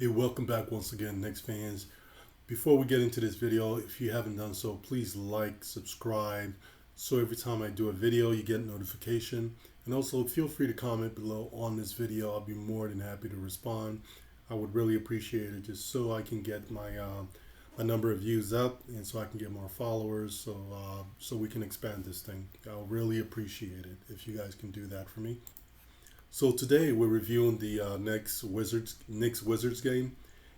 Hey, welcome back once again, Knicks fans. Before we get into this video, if you haven't done so, please like, subscribe, so every time I do a video, you get notification. And also, feel free to comment below on this video. I'll be more than happy to respond. I would really appreciate it, just so I can get my number of views up, and so I can get more followers, so we can expand this thing. I'll really appreciate it if you guys can do that for me. So today we're reviewing the Knicks Wizards game,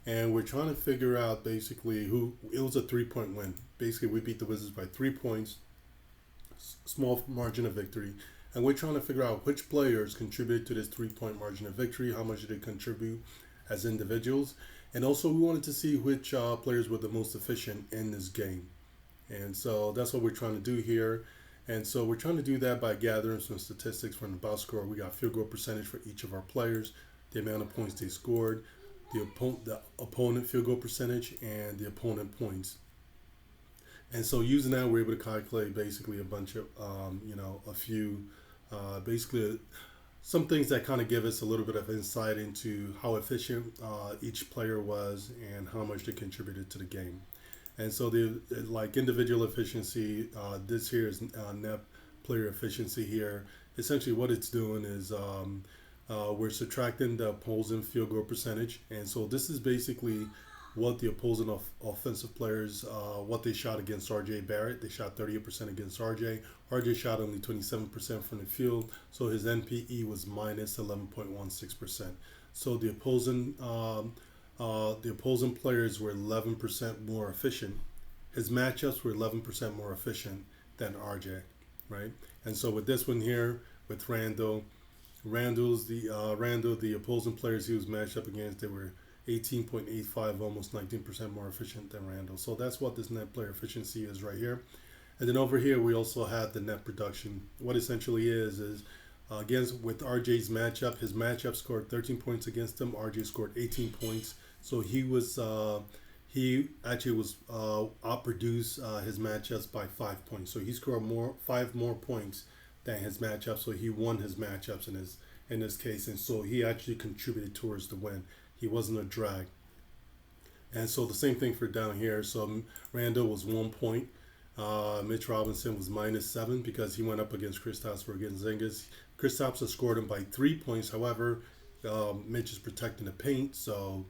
and we're trying to figure out basically who. It was a 3 point win. Basically, we beat the Wizards by 3 points, small margin of victory, and we're trying to figure out which players contributed to this 3 point margin of victory. How much did they contribute as individuals, and also we wanted to see which players were the most efficient in this game. And so that's what we're trying to do here. And so we're trying to do that by gathering some statistics from the box score. We got field goal percentage for each of our players, the amount of points they scored, the opponent field goal percentage, and the opponent points. And so using that, we're able to calculate basically a bunch of, a few, basically some things that kind of give us a little bit of insight into how efficient each player was and how much they contributed to the game. And so the like individual efficiency, this here is net player efficiency here. Essentially what it's doing is we're subtracting the opposing field goal percentage. And so this is basically what the opposing offensive players, what they shot against RJ Barrett. They shot 38% against RJ. RJ shot only 27% from the field. So his NPE was minus 11.16%. So the opposing players were 11% more efficient. His matchups were 11% more efficient than RJ, right? And so with this one here, with Randall, the opposing players he was matched up against, they were 18.85, almost 19% more efficient than Randall. So that's what this net player efficiency is right here. And then over here, we also have the net production. What essentially is against with RJ's matchup, his matchup scored 13 points against him. RJ scored 18 points. So he actually was outproduced his matchups by 5 points. So he scored five more points than his matchup. So he won his matchups in this case, and so he actually contributed towards the win. He wasn't a drag. And so the same thing for down here. So Randall was 1 point. Mitch Robinson was -7 because he went up against Kristaps Porzingis. Kristaps scored him by 3 points. However, Mitch is protecting the paint, so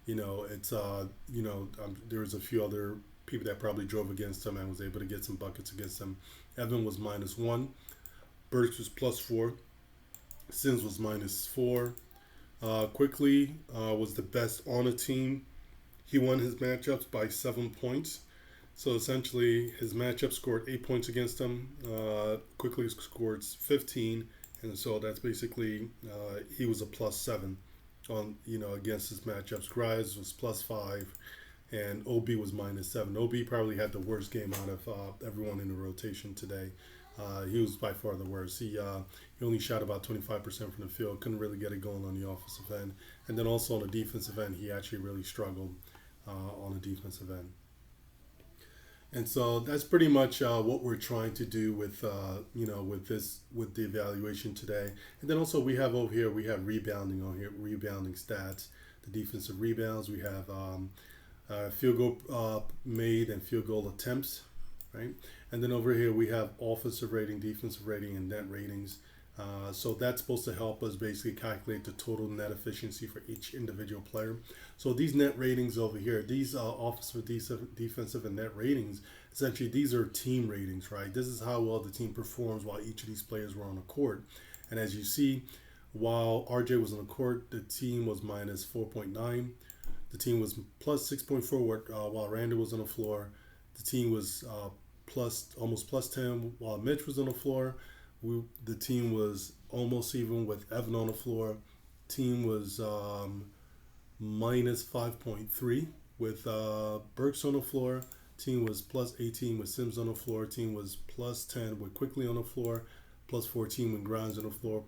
it's there was a few other people that probably drove against him and was able to get some buckets against him. Evan was -1. Burks was +4. Sims was -4. Quickly was the best on the team. He won his matchups by 7 points. So essentially, his matchup scored 8 points against him. Quickly scored 15, and so that's basically he was a +7 on against his matchups. Grimes was +5, and OB was -7. OB probably had the worst game out of everyone in the rotation today. He was by far the worst. He only shot about 25% from the field. Couldn't really get it going on the offensive end, and then also on the defensive end, he actually really struggled on the defensive end. And so that's pretty much what we're trying to do with with the evaluation today. And then also we have over here rebounding on here, rebounding stats, the defensive rebounds. We have field goal made and field goal attempts, right? And then over here we have offensive rating, defensive rating, and net ratings. So that's supposed to help us basically calculate the total net efficiency for each individual player. So these net ratings over here, these offensive, defensive, and net ratings, essentially these are team ratings, right? This is how well the team performs while each of these players were on the court. And as you see, while RJ was on the court, the team was -4.9. The team was +6.4 while Randall was on the floor. The team was almost +10 while Mitch was on the floor. The team was almost even with Evan on the floor. Team was -5.3 with Burks on the floor. Team was +18 with Sims on the floor. Team was +10 with Quickly on the floor. +14 with Grimes on the floor.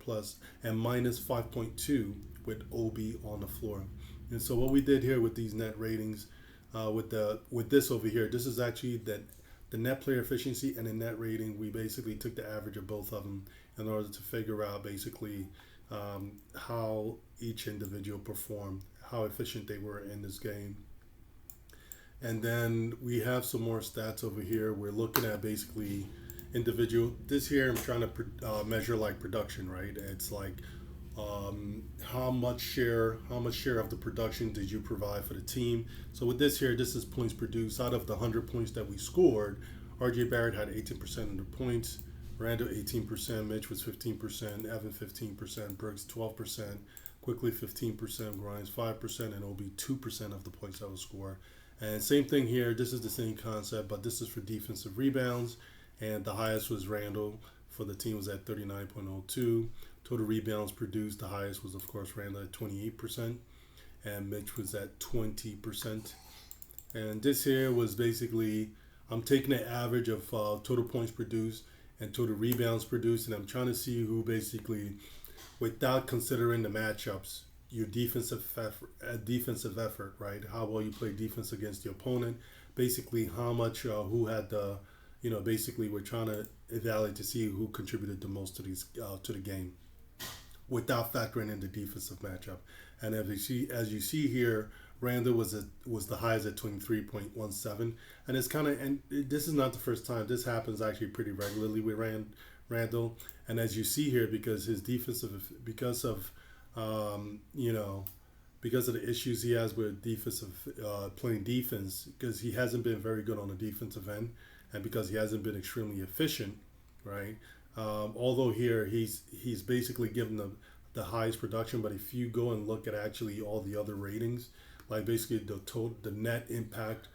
And -5.2 with OB on the floor. And so what we did here with these net ratings, with this over here, this is actually the net player efficiency and the net rating. We basically took the average of both of them in order to figure out basically how each individual performed, how efficient they were in this game. And then we have some more stats over here. We're looking at basically individual. This here, I'm trying to measure like production, right? It's like how much share of the production did you provide for the team? So with this here, this is points produced. Out of the 100 points that we scored, RJ Barrett had 18% of the points, Randall 18%, Mitch was 15%, Evan 15%, Brooks 12%, Quickly 15%, Grimes 5%, and Obi 2% of the points that was scored. And same thing here. This is the same concept, but this is for defensive rebounds, and the highest was Randall for the team was at 39.02. Total rebounds produced, the highest was of course Randall at 28%, and Mitch was at 20%. And this here was basically I'm taking the average of total points produced and total rebounds produced, and I'm trying to see who basically, without considering the matchups, your defensive effort, right? How well you play defense against the opponent. Basically, how much who had the, basically we're trying to evaluate to see who contributed the most to the game, without factoring in the defensive matchup. And as you see here, Randall was the highest at 23.17, and it's kind of, and this is not the first time. This happens actually pretty regularly with Randall, and as you see here, because his defensive, because of the issues he has with defensive playing defense, because he hasn't been very good on the defensive end, and because he hasn't been extremely efficient, right? Although here he's basically given the highest production, but if you go and look at actually all the other ratings, like basically the net impact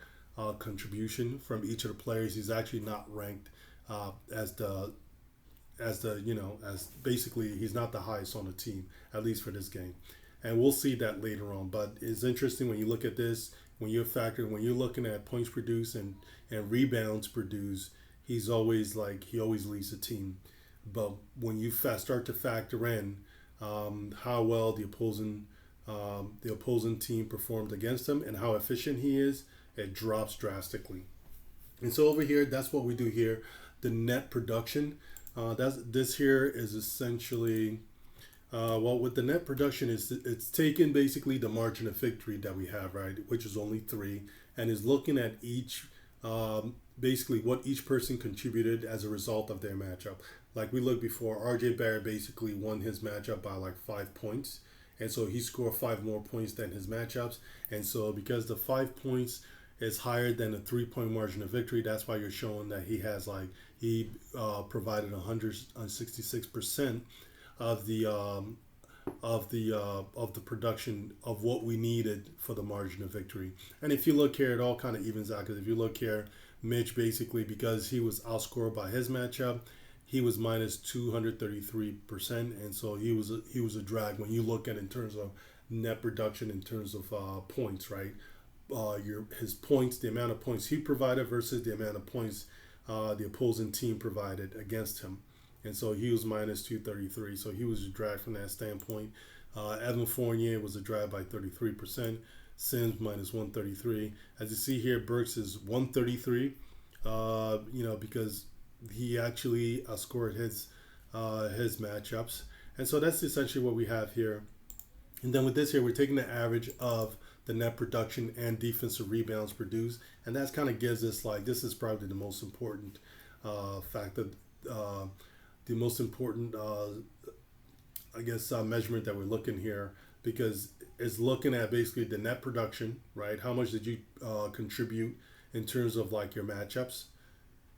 contribution from each of the players, he's actually not ranked as basically he's not the highest on the team, at least for this game. And we'll see that later on. But it's interesting when you look at this, when you're looking at points produced and rebounds produced, he always leads the team. But when you start to factor in how well the opposing team performed against him and how efficient he is, it drops drastically. And so over here, that's what we do here. The net production. This here is essentially with the net production it's taken basically the margin of victory that we have, right, which is only 3, and is looking at each basically what each person contributed as a result of their matchup. Like we looked before, RJ Barrett basically won his matchup by like 5 points, and so he scored 5 more points than his matchups. And so because the 5 points is higher than the 3-point margin of victory, that's why you're showing that he has he provided 166% of the production of what we needed for the margin of victory. And if you look here, it all kind of evens out, because if you look here, Mitch basically, because he was outscored by his matchup, he was minus 233%, and so he was a drag when you look at in terms of net production, in terms of points, right? His points, the amount of points he provided versus the amount of points the opposing team provided against him. And so he was minus 233. So he was a drag from that standpoint. Evan Fournier was a drag by 33%. Sims minus 133. As you see here, Burks is 133. Because he actually scored his matchups. And so that's essentially what we have here. And then with this here, we're taking the average of the net production and defensive rebounds produced, and that kind of gives us this is probably the most important factor, the most important measurement that we're looking here, because it's looking at basically the net production, right? How much did you contribute in terms of your matchups,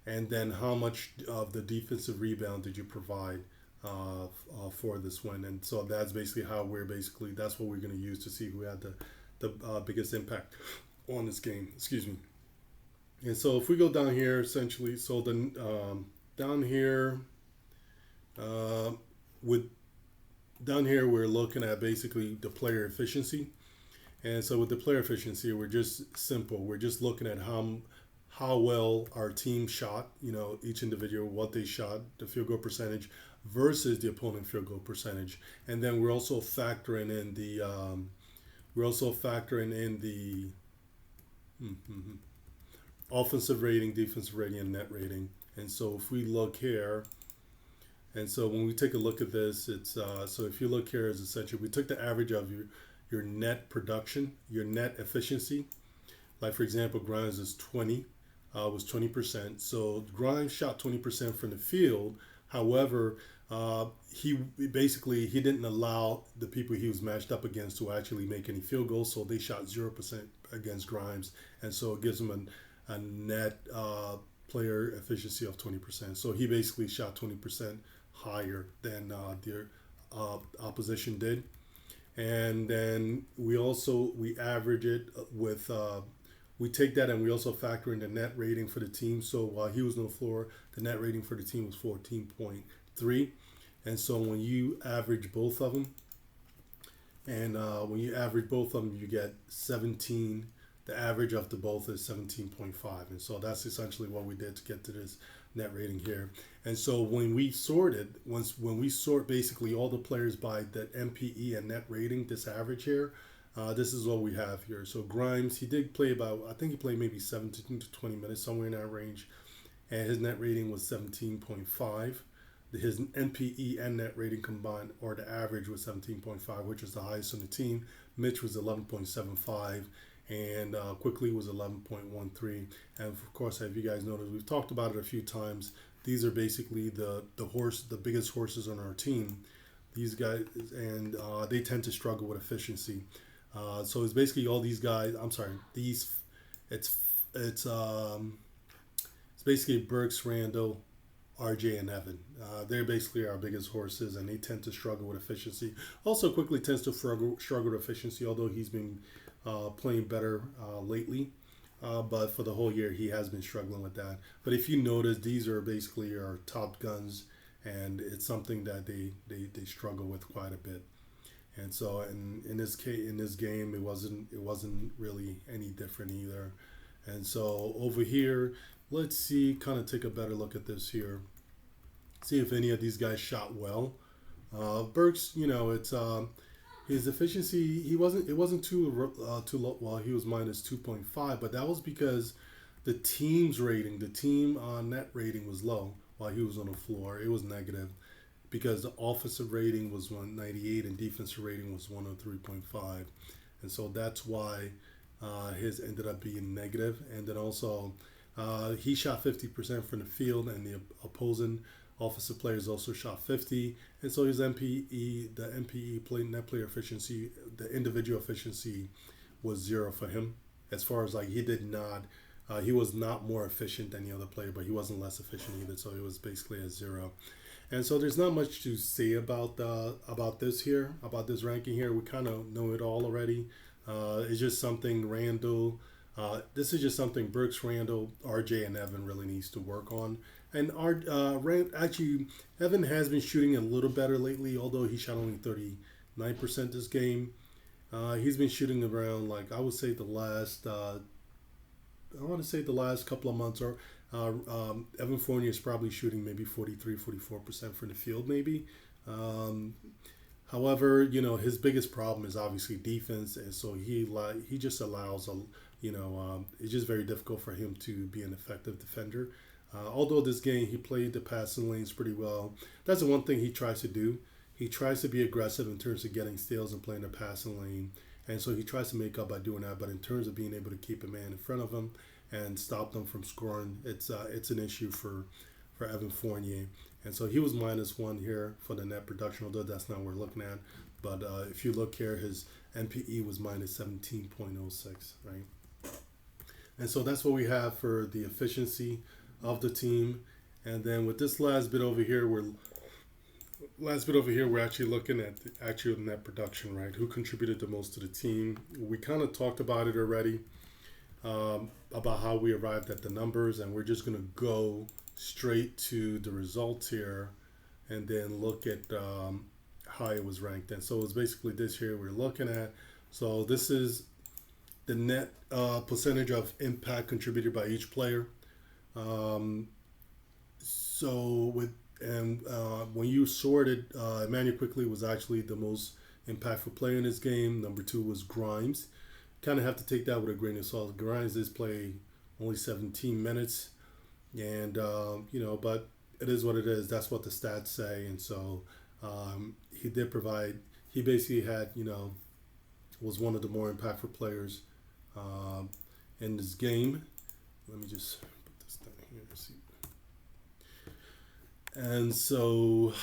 and then how much of the defensive rebound did you provide for this win. And so that's basically that's what we're going to use to see who had the biggest impact on this game. Excuse me. And so if we go down here, essentially, so then down here we're looking at basically the player efficiency. And so with the player efficiency, we're just looking at how well our team shot, each individual, what they shot, the field goal percentage versus the opponent field goal percentage. And then we're also factoring in the offensive rating, defensive rating, and net rating. And so if we look here, and so when we take a look at this, it's so if you look here, is essentially we took the average of your net production, your net efficiency. Like for example, Grimes is 20, was 20%. So Grimes shot 20% from the field. However, he basically he didn't allow the people he was matched up against to actually make any field goals. So they shot 0% against Grimes, and so it gives him a net player efficiency of 20%. So he basically shot 20% higher than the opposition did. And then we average it with we take that and we also factor in the net rating for the team. So while he was on the floor, the net rating for the team was 14.3. And so when you average both of them, and when you average both of them, you get 17. The average of the both is 17.5. And so that's essentially what we did to get to this net rating here. And so when we when we sort basically all the players by the MPE and net rating, this average here, this is what we have here. So Grimes, he did play I think he played maybe 17 to 20 minutes, somewhere in that range. And his net rating was 17.5. His NPE and net rating combined, or the average, was 17.5, which is the highest on the team. Mitch was 11.75, and Quickly was 11.13. And of course, as you guys noticed, we've talked about it a few times. These are basically the biggest horses on our team. These guys, and they tend to struggle with efficiency. So it's basically all these guys. I'm sorry, it's basically Burks, Randall, RJ, and Evan. They're basically our biggest horses, and they tend to struggle with efficiency. Also, Quickly tends to struggle with efficiency, although he's been playing better lately. But for the whole year, he has been struggling with that. But if you notice, these are basically our top guns, and it's something that they struggle with quite a bit. And so, in this game, it wasn't really any different either. And so over here, let's see, kind of take a better look at this here. See if any of these guys shot well. Burks, it's his efficiency. It wasn't too low. Well, he was minus 2.5, but that was because the team's rating, the team net rating was low while he was on the floor. It was negative because the offensive rating was 198 and defensive rating was 103.5, and so that's why his ended up being negative. And then also he shot 50% from the field, and the opposing offensive players also shot 50. And so his MPE net player efficiency, the individual efficiency, was 0 for him. As far as like he was not more efficient than the other player, but he wasn't less efficient either. So it was basically a 0. And so there's not much to say about this ranking here. We kind of know it all already. It's just something Randall. This is just something Burks, Randall, RJ, and Evan really needs to work on. And actually, Evan has been shooting a little better lately, although he shot only 39% this game. He's been shooting around, like, I would say the last couple of months, or Evan Fournier is probably shooting maybe 43-44% from the field, maybe. However, his biggest problem is obviously defense, and so he just allows it's just very difficult for him to be an effective defender. Although this game he played the passing lanes pretty well. That's the one thing he tries to do. He tries to be aggressive in terms of getting steals and playing the passing lane, and so he tries to make up by doing that. But in terms of being able to keep a man in front of him and stop them from scoring, it's an issue for Evan Fournier. And so he was -1 here for the net production, although that's not what we're looking at. But if you look here, his NPE was -17.06, right? And so that's what we have for the efficiency of the team. And then with this last bit over here, we're actually looking at the actual net production, right? Who contributed the most to the team? We kind of talked about it already, about how we arrived at the numbers, and we're just going to go straight to the results here and then look at how it was ranked. And so it's basically this here we're looking at. So this is the net percentage of impact contributed by each player. When you sorted, Emmanuel Quickly was actually the most impactful player in this game. Number 2 was Grimes. Kind of have to take that with a grain of salt. Grimes did play only 17 minutes, and but it is what it is. That's what the stats say. And so he did provide. He basically had was one of the more impactful players um, in this game. Let me just put this down here. See. And so,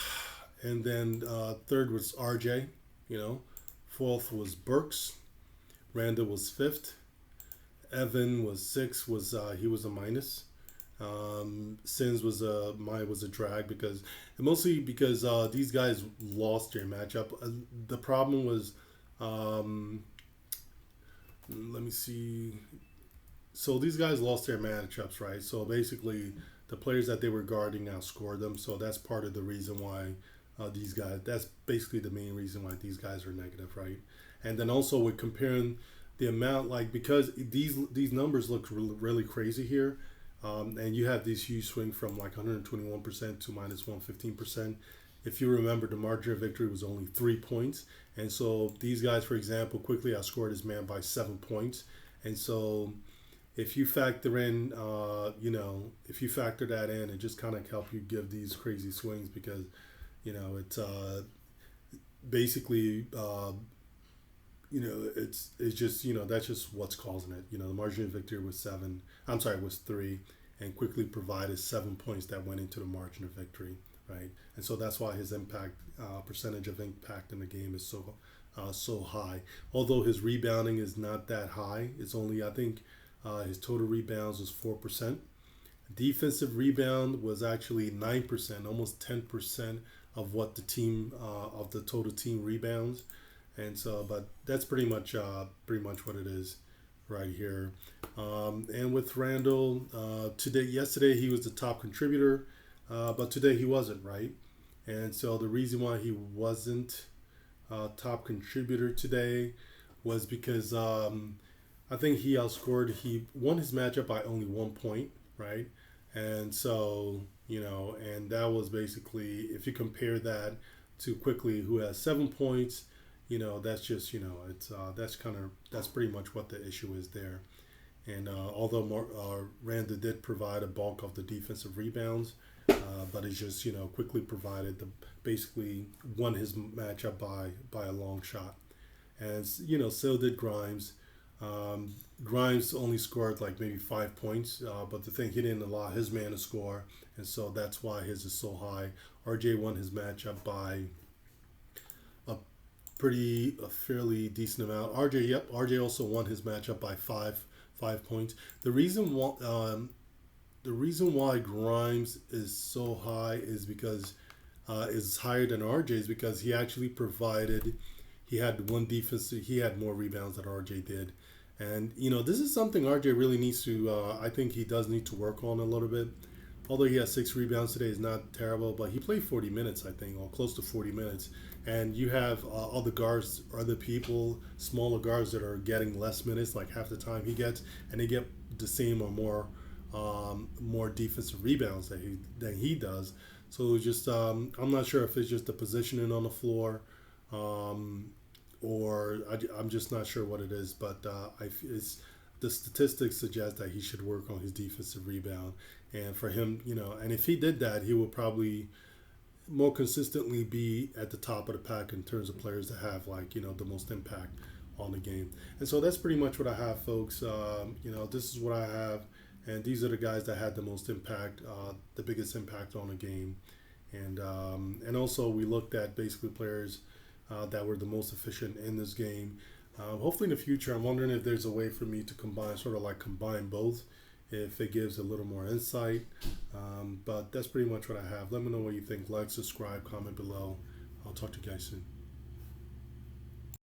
and then third was RJ. You know, fourth was Burks. Randall was fifth. Evan was sixth. He was a minus. Sins was a drag because mostly because these guys lost their matchup. The problem was, um, let me see. So these guys lost their matchups, right? So basically, the players that they were guarding outscored them. So that's part of the reason why these guys. That's basically the main reason why these guys are negative, right? And then also we're comparing the amount, like because these numbers look really crazy here. And you have these huge swing from like 121% to minus 115%. If you remember, the margin of victory was only 3 points. And so these guys, for example, quickly outscored his man by 7 points. And so if you factor in, if you factor that in, it just kind of help you give these crazy swings because, it's basically, it's just, that's just what's causing it. The margin of victory was was 3, and quickly provided 7 points that went into the margin of victory, right? And so that's why his impact percentage of impact in the game is so high. Although his rebounding is not that high, it's only I think his total rebounds was 4%. Defensive rebound was actually 9%, almost 10% of what the team of the total team rebounds. And so, but that's pretty much what it is right here. And with Randall, yesterday he was the top contributor, but today he wasn't, right? And so the reason why he wasn't top contributor today was because I think he won his matchup by only 1 point, right? And so, and that was basically, if you compare that to Quickly, who has 7 points, that's just, that's pretty much what the issue is there. And although Randa did provide a bulk of the defensive rebounds, but it's just, Quickly provided basically won his matchup by a long shot. And, so did Grimes. Grimes only scored like maybe 5 points, but the thing, he didn't allow his man to score, and so that's why his is so high. RJ won his matchup by a fairly decent amount. RJ also won his matchup by 5 points. The reason why Grimes is so high is because is higher than RJ is because he actually provided. He had one defense. He had more rebounds than RJ did, and this is something RJ really needs to. I think he does need to work on a little bit. Although he has 6 rebounds today, is not terrible, but he played 40 minutes, I think, or close to 40 minutes. And you have other guards, other people, smaller guards that are getting less minutes, like half the time he gets, and they get the same or more defensive rebounds than he does. So it's just I'm not sure if it's just the positioning on the floor, or I'm just not sure what it is. But the statistics suggest that he should work on his defensive rebound. And for him, and if he did that, he would probably more consistently be at the top of the pack in terms of players that have the most impact on the game. And so that's pretty much what I have, folks. This is what I have, and these are the guys that had the most impact, the biggest impact on the game. And also we looked at basically players that were the most efficient in this game. Hopefully in the future, I'm wondering if there's a way for me to combine both, if it gives a little more insight. But that's pretty much what I have. Let me know what you think. Like, subscribe, comment below. I'll talk to you guys soon.